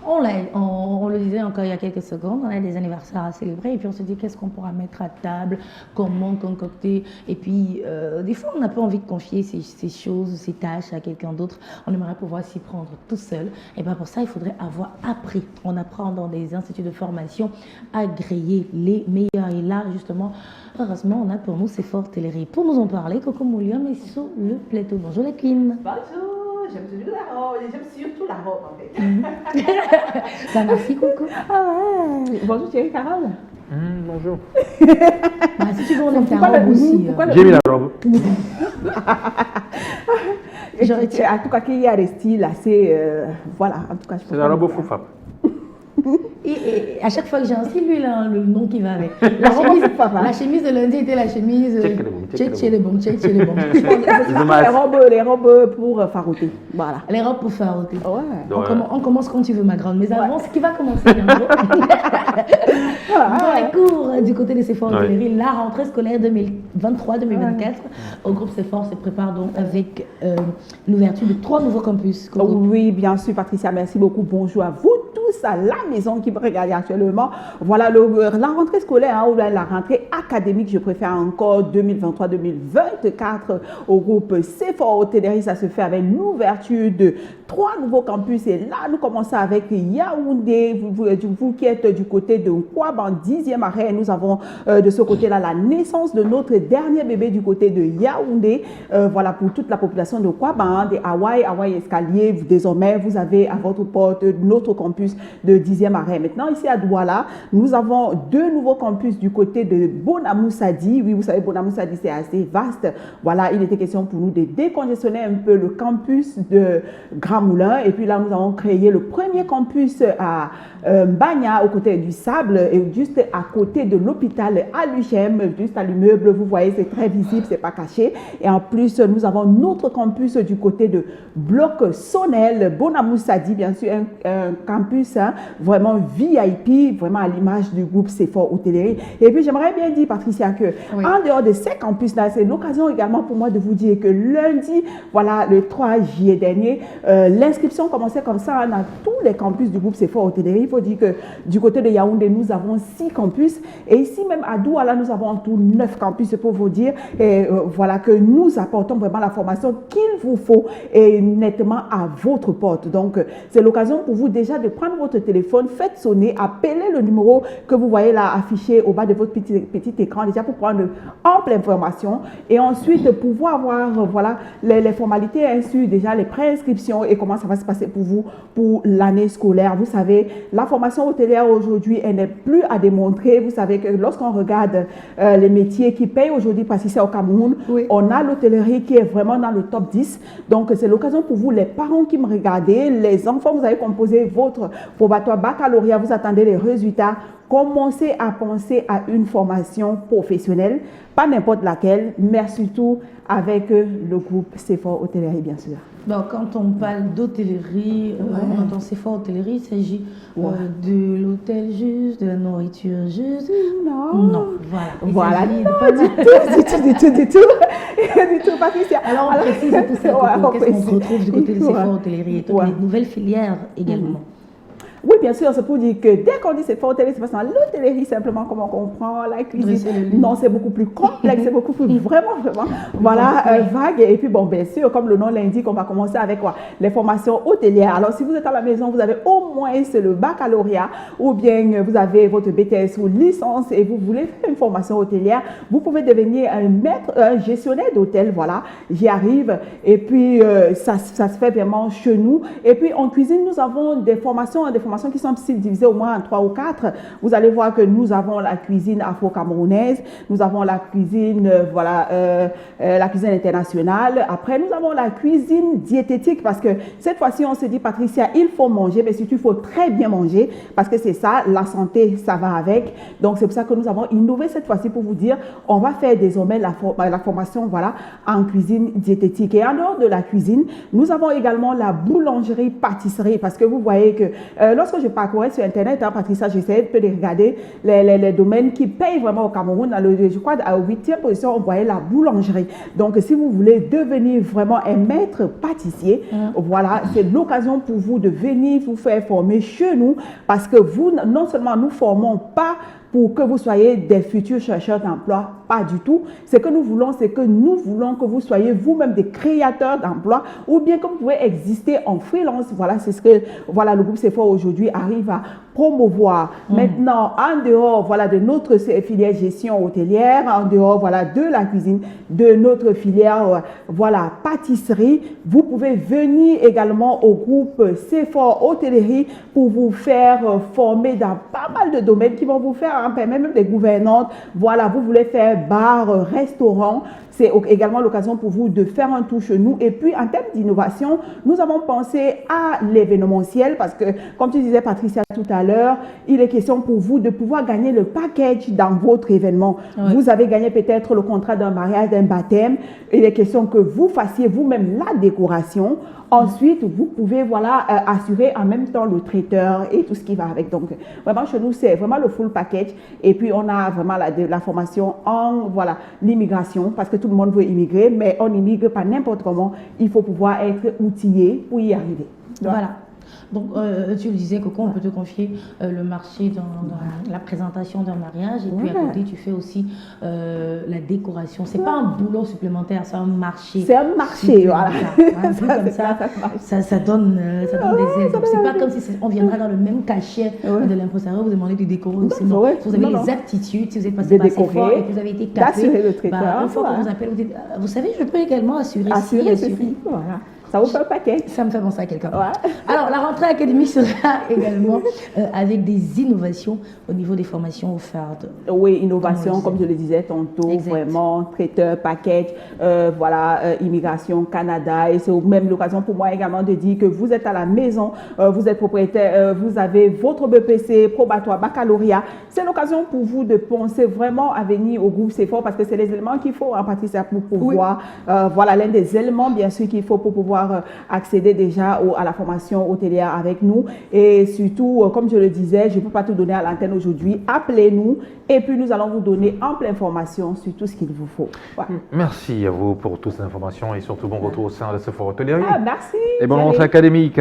On le disait encore il y a quelques secondes, on a des anniversaires à célébrer et puis on se dit qu'est-ce qu'on pourra mettre à table, comment concocter. Et puis, des fois, on n'a pas envie de confier ces choses, ces tâches à quelqu'un d'autre. On aimerait pouvoir s'y prendre tout seul. Et bien pour ça, il faudrait avoir appris. On apprend dans des instituts de formation à griller les meilleurs. Et là, justement, heureusement, on a pour nous Sephora Hotellerie. Pour nous en parler, Coco Moulium est sur le plateau. Bonjour les queens. Bonjour, j'aime toujours la robe, j'aime surtout la robe en fait. Ça, merci Coco. Ah ouais. Bonjour chérie Carole. Bonjour. Bah, si tu veux, on aime ta robe aussi. J'ai mis la robe. En tout cas, qu'il y a des styles assez. Voilà, en tout cas, je C'est la robe au foufap. Et à chaque fois que j'ai un style, lui, il a le nom qui va avec. La chemise de lundi était la chemise Check chez les bons. Les robes pour farouter. Voilà. Les robes pour farouter. Ouais. On commence quand tu veux, ma grande. Mais avant, ce qui va commencer bientôt. Dans les cours du côté de Sephora Hotellerie, la rentrée scolaire 2023-2024, au groupe Sephora se prépare donc avec l'ouverture de 3 nouveaux campus. Oui, bien sûr, Patricia, merci beaucoup. Bonjour à vous tous à la maison qui me regardent actuellement. Voilà la rentrée scolaire, ou la rentrée académique, je préfère encore 2023-2024 au groupe Sephora Hotellerie. Ça se fait avec l'ouverture de 3 nouveaux campus. Et là, nous commençons avec Yaoundé. Vous qui êtes du côté de Nkwab, en 10e arrêt, nous avons de ce côté-là la naissance de notre dernier bébé du côté de Yaoundé. Voilà, pour toute la population de Nkwab, des Hawaï Escalier. Désormais, vous avez à votre porte notre campus de 10e arrêt. Maintenant, ici à Douala, nous avons 2 nouveaux campus du côté de Bonamoussadi. Oui, vous savez, Bonamoussadi, c'est assez vaste. Voilà, il était question pour nous de décongestionner un peu le campus de Grand Moulin. Et puis là, nous avons créé le premier campus à Mbagna, au côté du Sable, et juste à côté de l'hôpital à l'UGM, juste à l'immeuble. Vous voyez, c'est très visible, c'est pas caché. Et en plus, nous avons notre campus du côté de Bloc Sonnel, Bonamoussadi, bien sûr, un campus vraiment VIP, vraiment à l'image du groupe Sephora Hotellerie. Et puis, j'aimerais bien dire, Patricia, que en dehors de ces campus-là, c'est l'occasion également pour moi de vous dire que lundi, voilà, le 3 juillet dernier, l'inscription commençait comme ça dans tous les campus du groupe Sephora Hotellerie. Il faut dire que du côté de Yaoundé, nous avons 6 campus. Et ici même à Douala, nous avons en tout 9 campus, pour vous dire. Et voilà, que nous apportons vraiment la formation qu'il vous faut et nettement à votre porte. Donc, c'est l'occasion pour vous déjà de prendre votre téléphone, faites sonner, appelez le numéro que vous voyez là affiché au bas de votre petit écran, déjà pour prendre ample information et ensuite pouvoir avoir voilà, les formalités ainsi déjà les préinscriptions et comment ça va se passer pour vous pour l'année scolaire. Vous savez, la formation hôtelière aujourd'hui, elle n'est plus à démontrer. Vous savez que lorsqu'on regarde les métiers qui payent aujourd'hui, parce qu'ici au Cameroun, on a l'hôtellerie qui est vraiment dans le top 10. Donc, c'est l'occasion pour vous, les parents qui me regardez, les enfants, vous avez composé votre probatoire baccalauréat, vous attendez les résultats, commencez à penser à une formation professionnelle, pas n'importe laquelle, mais surtout avec le groupe Sephora Hotellerie, bien sûr. Donc, quand on parle d'hôtellerie, on entend Sephora Hotellerie, il s'agit de l'hôtel juste, de la nourriture juste. Non, voilà. Du tout, Patricia. Alors, on précise tout ça. Qu'est-ce qu'on retrouve du côté de Sephora Hotellerie et toutes les nouvelles filières également. Oui, bien sûr, c'est pour dire que dès qu'on dit Sephora Hotellerie, c'est parce que l'hôtellerie, simplement, comme on comprend, la cuisine. Non, c'est beaucoup plus complexe, c'est beaucoup plus vraiment, voilà, vague. Et puis, bon, bien sûr, comme le nom l'indique, on va commencer avec les formations hôtelières. Alors, si vous êtes à la maison, vous avez au moins le baccalauréat ou bien vous avez votre BTS ou licence et vous voulez faire une formation hôtelière, vous pouvez devenir un gestionnaire d'hôtel, voilà, j'y arrive. Et puis, ça se fait vraiment chez nous. Et puis, en cuisine, nous avons des formations qui sont divisées au moins en 3 ou 4. Vous allez voir que nous avons la cuisine afro-camerounaise, nous avons la cuisine, la cuisine internationale. Après, nous avons la cuisine diététique parce que cette fois-ci, on se dit, Patricia, il faut manger, mais surtout, il faut très bien manger parce que c'est ça, la santé, ça va avec. Donc, c'est pour ça que nous avons innové cette fois-ci pour vous dire, on va faire désormais la formation, voilà, en cuisine diététique. Et en dehors de la cuisine, nous avons également la boulangerie-pâtisserie parce que vous voyez que lorsque je parcourais sur Internet, hein, Patricia, j'essayais de regarder les domaines qui payent vraiment au Cameroun. Je crois à la 8e position, on voyait la boulangerie. Donc, si vous voulez devenir vraiment un maître pâtissier, voilà, c'est l'occasion pour vous de venir vous faire former chez nous parce que vous, non seulement nous formons pas pour que vous soyez des futurs chercheurs d'emploi, pas du tout. Ce que nous voulons, c'est que nous voulons que vous soyez vous-même des créateurs d'emplois ou bien que vous pouvez exister en freelance. Voilà, c'est ce que voilà, le groupe CFOR aujourd'hui arrive à promouvoir. Maintenant, en dehors voilà, de notre filière gestion hôtelière, en dehors voilà, de la cuisine, de notre filière voilà, pâtisserie, vous pouvez venir également au groupe CFOR Hôtellerie pour vous faire former dans pas mal de domaines qui vont vous faire même des gouvernantes. Voilà, vous voulez faire bar, restaurant, c'est également l'occasion pour vous de faire un tour chez nous. Et puis, en termes d'innovation, nous avons pensé à l'événementiel parce que, comme tu disais, Patricia, tout à l'heure, il est question pour vous de pouvoir gagner le package dans votre événement. Oui. Vous avez gagné peut-être le contrat d'un mariage, d'un baptême. Il est question que vous fassiez vous-même la décoration. Ensuite, vous pouvez voilà, assurer en même temps le traiteur et tout ce qui va avec. Donc, vraiment, chez nous, c'est vraiment le full package. Et puis, on a vraiment la formation en voilà, l'immigration parce que tout le monde veut immigrer, mais on n'immigre pas n'importe comment. Il faut pouvoir être outillé pour y arriver. Voilà. Donc, tu le disais, Coco, on peut te confier le marché dans la présentation d'un mariage. Et puis, à côté, tu fais aussi la décoration. Ce n'est pas un boulot supplémentaire, c'est un marché. C'est un marché, voilà. Un truc comme ça donne des ailes. Donc, ce n'est pas comme si on viendrait dans le même cachet de l'impresario, vous demandez de décorer aussi. Non. Vous avez les aptitudes, si vous êtes passé par CFOR et que vous avez été capé. Une fois qu'on vous appelle, vous dites, vous savez, je peux également assurer ceci. Voilà. Ça vous fait un paquet. Ça me fait penser à quelqu'un. Ouais. Alors, la rentrée académique sera également avec des innovations au niveau des formations offertes. Oui, innovation, comme je le disais tantôt, vraiment, traiteur, package, voilà, immigration, Canada. Et c'est même l'occasion pour moi également de dire que vous êtes à la maison, vous êtes propriétaire, vous avez votre BPC, probatoire, baccalauréat. C'est l'occasion pour vous de penser vraiment à venir au groupe CFOR parce que c'est les éléments qu'il faut en Patricia pour pouvoir, voilà, l'un des éléments bien sûr qu'il faut pour pouvoir accéder déjà à la formation hôtelière avec nous. Et surtout, comme je le disais, je ne peux pas tout donner à l'antenne aujourd'hui. Appelez-nous et puis nous allons vous donner ample information sur tout ce qu'il vous faut. Voilà. Merci à vous pour toutes ces informations et surtout bon retour au sein de CFOR Hôtellerie. Merci. Et bonne rentrée académique.